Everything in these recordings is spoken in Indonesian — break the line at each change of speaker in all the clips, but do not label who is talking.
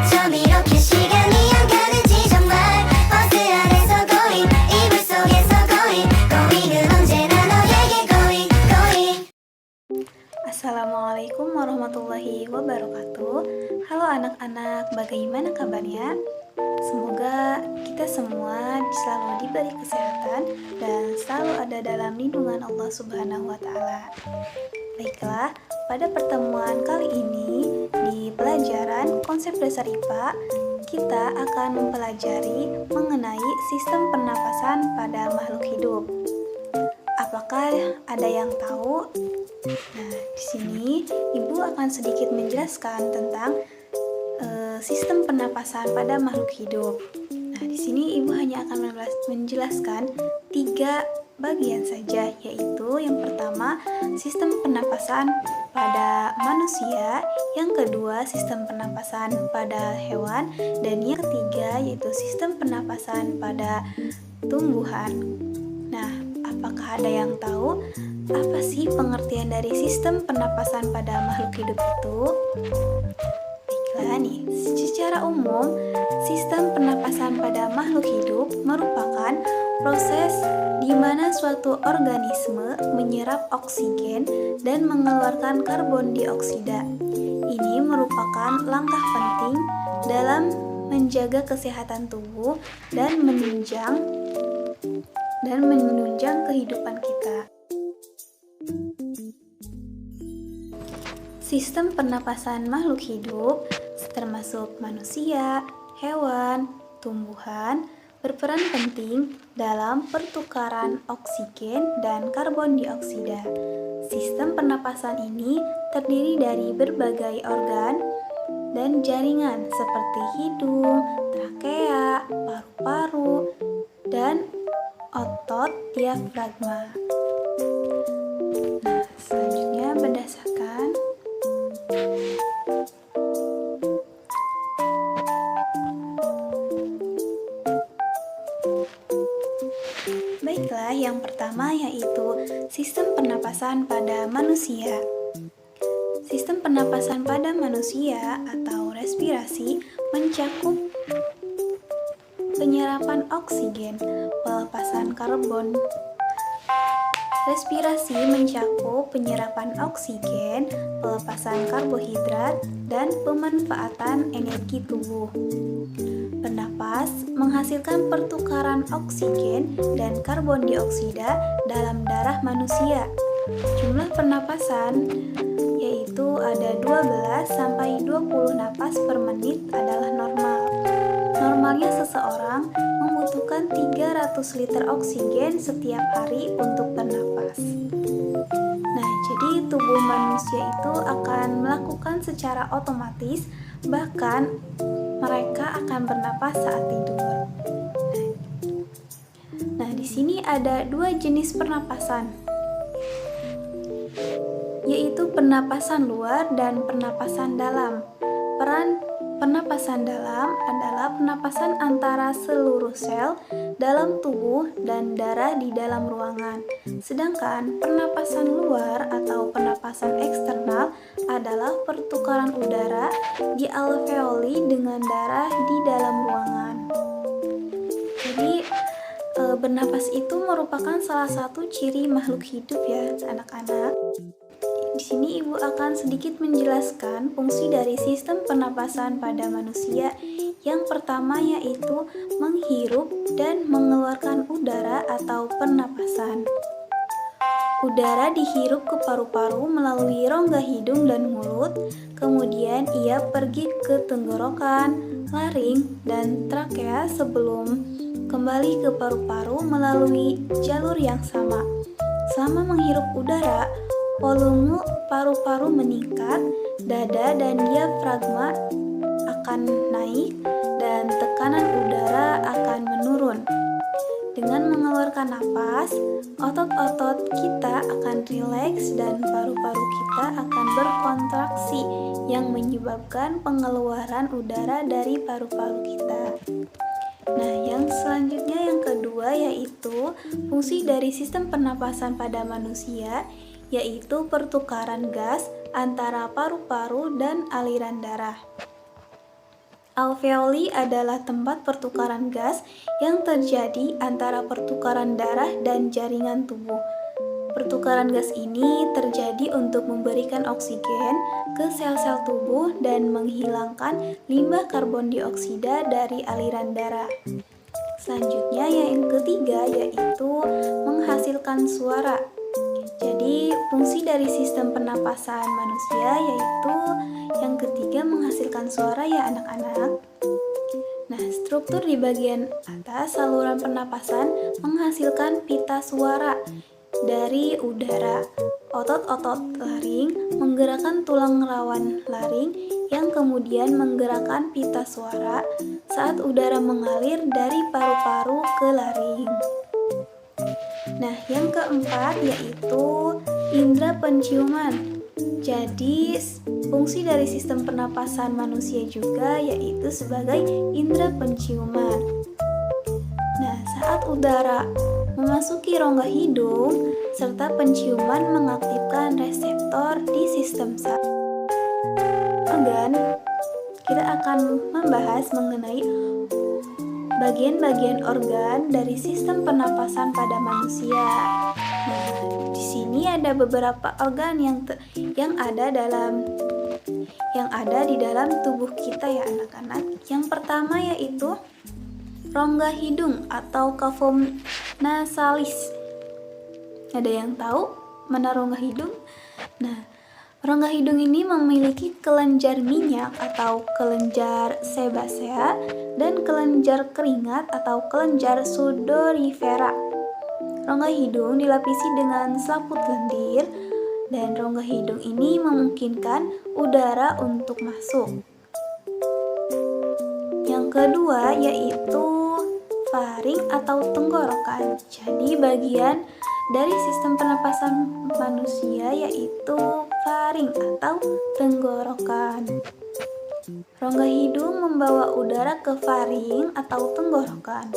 어쩜 이렇게 시간이 안 가는지 정말 버스 안에서 고잉 이불 속에서 고잉 고잉은 언제나 너에게 고잉 고잉.
Assalamualaikum warahmatullahi wabarakatuh. Halo anak-anak, bagaimana kabarnya? Semoga kita semua selalu diberi kesehatan dan selalu ada dalam lindungan Allah Subhanahu wa Ta'ala. Baiklah, pada pertemuan kali ini di pelajaran konsep dasar IPA, kita akan mempelajari mengenai sistem pernapasan pada makhluk hidup. Apakah ada yang tahu? Nah, di sini Ibu akan sedikit menjelaskan tentang sistem pernapasan pada makhluk hidup. Nah, di sini Ibu hanya akan menjelaskan 3 bagian saja, yaitu yang pertama sistem pernapasan pada manusia, yang kedua sistem pernapasan pada hewan, dan yang ketiga yaitu sistem pernapasan pada tumbuhan. Nah, apakah ada yang tahu apa sih pengertian dari sistem pernapasan pada makhluk hidup itu? Baiklah nih, secara umum, sistem pernapasan pada makhluk hidup merupakan proses di mana suatu organisme menyerap oksigen dan mengeluarkan karbon dioksida. Ini merupakan langkah penting dalam menjaga kesehatan tubuh dan menunjang kehidupan kita. Sistem pernapasan makhluk hidup termasuk manusia, hewan, tumbuhan berperan penting dalam pertukaran oksigen dan karbon dioksida. Sistem pernapasan ini terdiri dari berbagai organ dan jaringan seperti hidung, trakea, paru-paru, dan otot diafragma. Nah, selanjutnya berdasarkan Baiklah, yang pertama yaitu sistem pernapasan pada manusia. Sistem pernapasan pada manusia atau respirasi mencakup penyerapan oksigen, pelepasan karbon. Respirasi mencakup penyerapan oksigen, pelepasan karbohidrat, dan pemanfaatan energi tubuh. Bernapas menghasilkan pertukaran oksigen dan karbon dioksida dalam darah manusia. Jumlah pernapasan yaitu ada 12 sampai 20 napas per menit adalah normal. Normalnya seseorang membutuhkan 300 liter oksigen setiap hari untuk bernapas. Nah, jadi tubuh manusia itu akan melakukan secara otomatis, bahkan mereka akan bernapas saat tidur. Nah, di sini ada 2 jenis pernapasan, yaitu pernapasan luar dan pernapasan dalam. Peran pernapasan dalam adalah pernapasan antara seluruh sel dalam tubuh dan darah di dalam ruangan. Sedangkan pernapasan luar atau pernapasan eksternal adalah pertukaran udara di alveoli dengan darah di dalam ruangan. Jadi bernapas itu merupakan salah satu ciri makhluk hidup ya, anak-anak. Di sini Ibu akan sedikit menjelaskan fungsi dari sistem pernapasan pada manusia. Yang pertama yaitu menghirup dan mengeluarkan udara atau pernapasan. Udara dihirup ke paru-paru melalui rongga hidung dan mulut, kemudian ia pergi ke tenggorokan, laring, dan trakea sebelum kembali ke paru-paru melalui jalur yang sama. Selama menghirup udara, volume paru-paru meningkat, dada dan diafragma akan naik, dan tekanan udara akan menurun. Dengan mengeluarkan napas, otot-otot kita akan rileks dan paru-paru kita akan berkontraksi yang menyebabkan pengeluaran udara dari paru-paru kita. Nah, yang selanjutnya yang kedua yaitu fungsi dari sistem pernapasan pada manusia, yaitu pertukaran gas antara paru-paru dan aliran darah. Alveoli adalah tempat pertukaran gas yang terjadi antara pertukaran darah dan jaringan tubuh. Pertukaran gas ini terjadi untuk memberikan oksigen ke sel-sel tubuh dan menghilangkan limbah karbon dioksida dari aliran darah. Selanjutnya yang ketiga yaitu menghasilkan suara. Jadi fungsi dari sistem pernapasan manusia yaitu yang ketiga menghasilkan suara ya anak-anak. Nah, struktur di bagian atas saluran pernapasan menghasilkan pita suara dari udara. Otot-otot laring menggerakkan tulang rawan laring yang kemudian menggerakkan pita suara saat udara mengalir dari paru-paru ke laring. Nah, yang keempat yaitu indera penciuman. Jadi, fungsi dari sistem pernapasan manusia juga yaitu sebagai indera penciuman. Nah, saat udara memasuki rongga hidung serta penciuman mengaktifkan reseptor di sistem saraf organ, kita akan membahas mengenai bagian-bagian organ dari sistem pernapasan pada manusia. Nah, di sini ada beberapa organ yang ada di dalam tubuh kita ya anak-anak. Yang pertama yaitu rongga hidung atau cavum nasalis. Ada yang tahu mana rongga hidung? Nah, rongga hidung ini memiliki kelenjar minyak atau kelenjar sebasea dan kelenjar keringat atau kelenjar sudorifera. Rongga hidung dilapisi dengan selaput lendir dan rongga hidung ini memungkinkan udara untuk masuk. Yang kedua yaitu faring atau tenggorokan. Jadi bagian dari sistem pernapasan manusia yaitu faring atau tenggorokan. Rongga hidung membawa udara ke faring atau tenggorokan.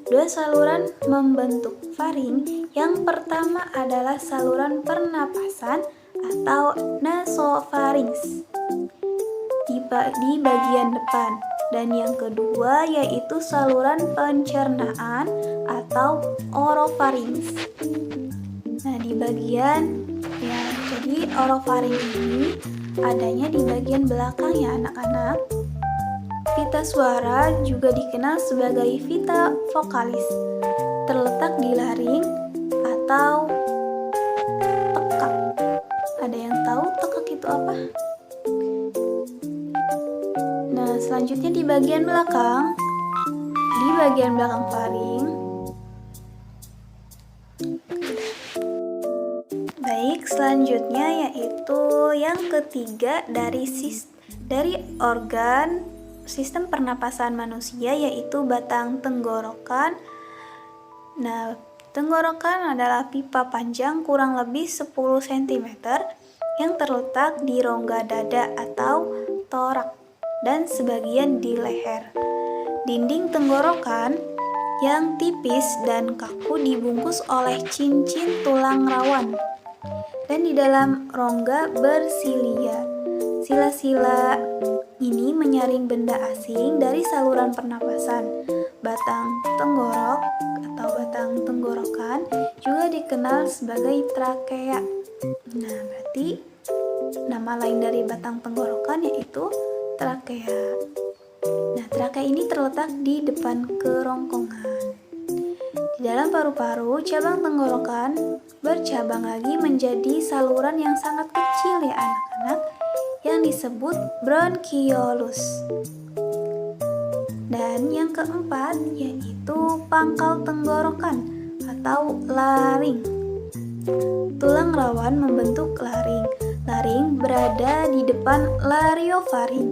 Dua saluran membentuk faring. Yang pertama adalah saluran pernapasan atau nasofarinx di bagian depan. Dan yang kedua yaitu saluran pencernaan atau orofarinx. Nah, di bagian jadi orofaring ini adanya di bagian belakang ya anak-anak. Pita suara juga dikenal sebagai pita vokalis, terletak di laring atau tekak. Ada yang tahu tekak itu apa? Nah, selanjutnya di bagian belakang faring. Baik, selanjutnya yaitu yang ketiga dari organ sistem pernapasan manusia yaitu batang tenggorokan. Nah, tenggorokan adalah pipa panjang kurang lebih 10 cm yang terletak di rongga dada atau torak dan sebagian di leher. Dinding tenggorokan yang tipis dan kaku dibungkus oleh cincin tulang rawan. Dan di dalam rongga bersilia. Sila-sila ini menyaring benda asing dari saluran pernapasan. Batang tenggorok atau batang tenggorokan juga dikenal sebagai trakea. Nah, berarti nama lain dari batang tenggorokan yaitu trakea. Nah, trakea ini terletak di depan kerongkongan. Di dalam paru-paru, cabang tenggorokan bercabang lagi menjadi saluran yang sangat kecil ya anak-anak yang disebut bronchiolus. Dan yang keempat yaitu pangkal tenggorokan atau laring. Tulang rawan membentuk laring. Laring berada di depan lariofaring,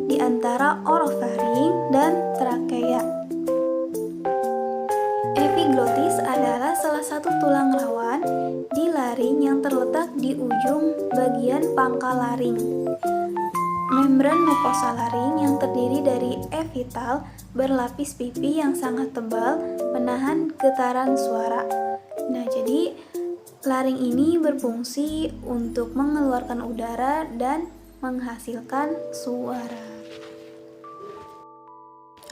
di antara orofaring dan trakea. Epiglotis adalah salah satu tulang rawan di laring yang terletak di ujung bagian pangkal laring. Membran mukosa laring yang terdiri dari epitel berlapis pipi yang sangat tebal menahan getaran suara. Nah, jadi laring ini berfungsi untuk mengeluarkan udara dan menghasilkan suara.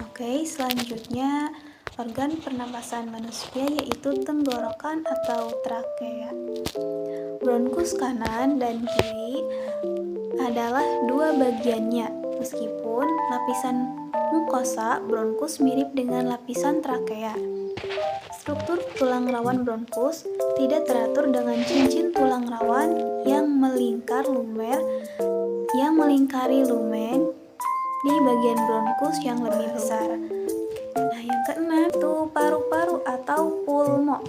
Oke, selanjutnya organ pernapasan manusia yaitu tenggorokan atau trakea. Bronkus kanan dan kiri adalah dua bagiannya. Meskipun lapisan mukosa bronkus mirip dengan lapisan trakea. Struktur tulang rawan bronkus tidak teratur dengan cincin tulang rawan yang melingkari lumen di bagian bronkus yang lebih besar. Nah, yang keenam itu paru-paru atau pulmo.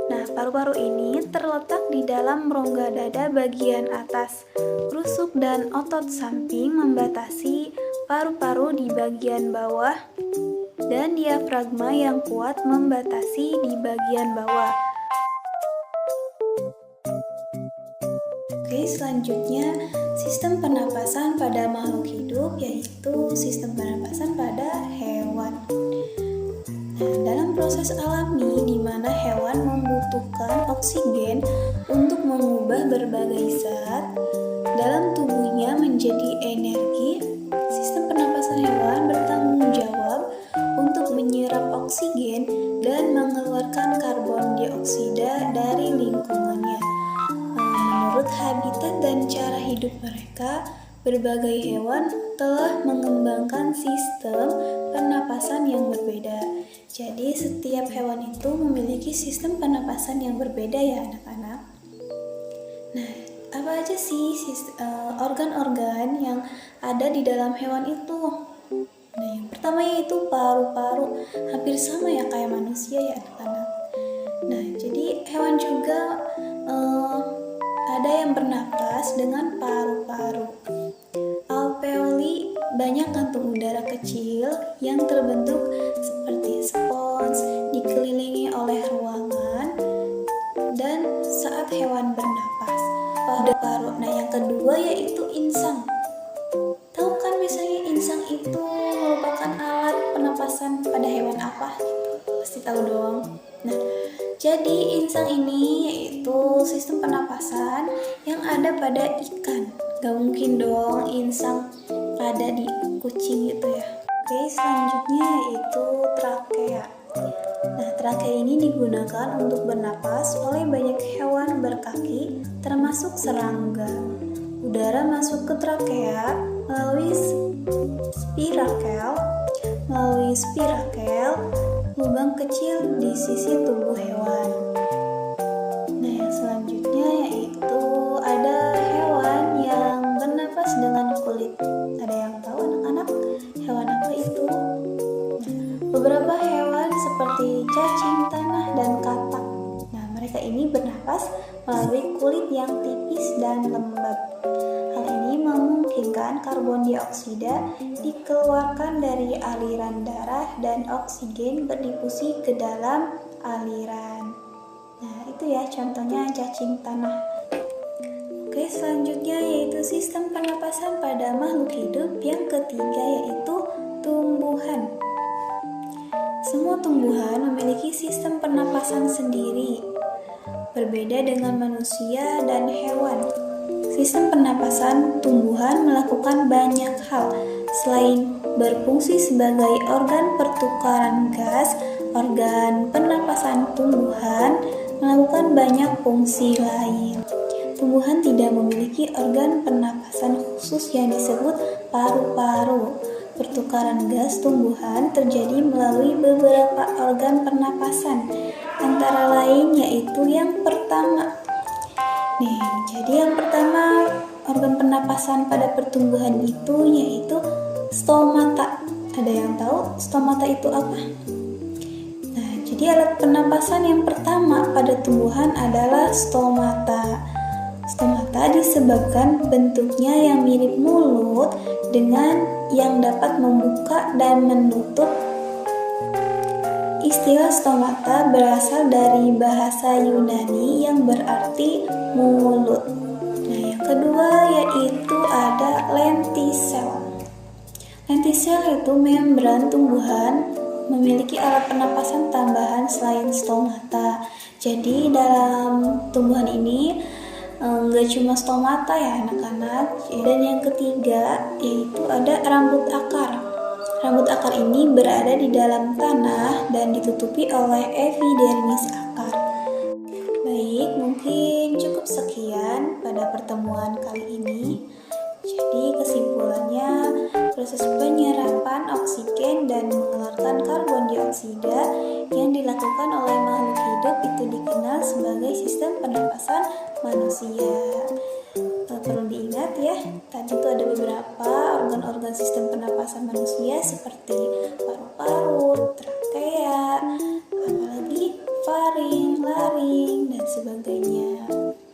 Nah, paru-paru ini terletak di dalam rongga dada bagian atas. Rusuk dan otot samping membatasi paru-paru di bagian bawah dan diafragma yang kuat membatasi di bagian bawah. Oke, selanjutnya sistem pernapasan pada makhluk hidup yaitu sistem pernapasan pada hewan. Nah, dalam proses alami di mana hewan membutuhkan oksigen untuk mengubah berbagai zat dalam tubuhnya menjadi energi, sistem pernapasan hewan bertanggung jawab untuk menyerap oksigen dan mengeluarkan karbon dioksida dari lingkungannya. Menurut habitat dan cara hidup mereka, berbagai hewan telah mengembangkan sistem pernapasan yang berbeda. Jadi setiap hewan itu memiliki sistem pernapasan yang berbeda ya anak-anak. Nah, apa aja sih organ-organ yang ada di dalam hewan itu? Nah, yang pertama yaitu paru-paru. Hampir sama ya kayak manusia ya anak-anak. Nah, jadi hewan juga ada yang bernapas dengan paru-paru. Alveoli banyak kantung udara kecil yang terbentuk seperti spons dikelilingi oleh ruangan dan saat hewan bernapas pada paru. Nah, yang kedua yaitu insang. Tahu kan biasanya insang itu merupakan alat pernapasan pada hewan apa? Pasti tahu dong. Nah, jadi insang ini yaitu sistem pernapasan yang ada pada ikan. Gak mungkin dong insang ada di kucing gitu ya. Oke, selanjutnya yaitu trakea. Nah, trakea ini digunakan untuk bernapas oleh banyak hewan berkaki termasuk serangga. Udara masuk ke trakea melalui spirakel, lubang kecil di sisi tubuh hewan. Nah, yang selanjutnya yaitu ada hewan yang bernapas dengan kulit. Ada yang tahu anak-anak hewan apa itu? Beberapa hewan seperti cacing tanah dan katak. Nah, mereka ini bernapas melalui kulit yang tipis dan lembab. Hal ini memungkinkan karbon dioksida dikeluarkan dari aliran darah dan oksigen berdifusi ke dalam aliran. Nah, itu ya contohnya cacing tanah. Oke, selanjutnya yaitu sistem pernapasan pada makhluk hidup. Yang ketiga yaitu tumbuhan. Semua tumbuhan memiliki sistem pernapasan sendiri, berbeda dengan manusia dan hewan. Sistem pernapasan tumbuhan melakukan banyak hal. Selain berfungsi sebagai organ pertukaran gas, organ pernapasan tumbuhan melakukan banyak fungsi lain. Tumbuhan tidak memiliki organ pernapasan khusus yang disebut paru-paru. Pertukaran gas tumbuhan terjadi melalui beberapa organ pernapasan, antara lain yaitu yang pertama. Nih, jadi yang pertama organ pernapasan pada pertumbuhan itu yaitu stomata. Ada yang tahu stomata itu apa? Nah, jadi alat pernapasan yang pertama pada tumbuhan adalah stomata. Stomata disebabkan bentuknya yang mirip mulut dengan yang dapat membuka dan menutup. Istilah stomata berasal dari bahasa Yunani yang berarti mulut. Nah, yang kedua yaitu ada lentisel. Lentisel itu membran tumbuhan memiliki alat pernapasan tambahan selain stomata. Jadi dalam tumbuhan ini nggak cuma stomata ya anak-anak. Dan yang ketiga yaitu ada rambut akar. Rambut akar ini berada di dalam tanah dan ditutupi oleh epidermis akar. Baik, mungkin cukup sekian pada pertemuan kali ini. Jadi kesimpulannya, proses penyerapan oksigen dan mengeluarkan karbon dioksida yang dilakukan oleh makhluk hidup itu dikenal sebagai sistem pernapasan manusia. Perlu diingat ya, tadi itu ada beberapa organ-organ sistem pernapasan manusia seperti paru-paru, trakea, apalagi faring, laring, dan sebagainya.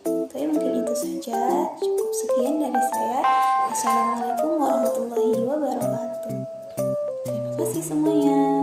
Oke, mungkin itu saja. Cukup sekian dari saya. Assalamualaikum warahmatullahi wabarakatuh. Terima kasih semuanya.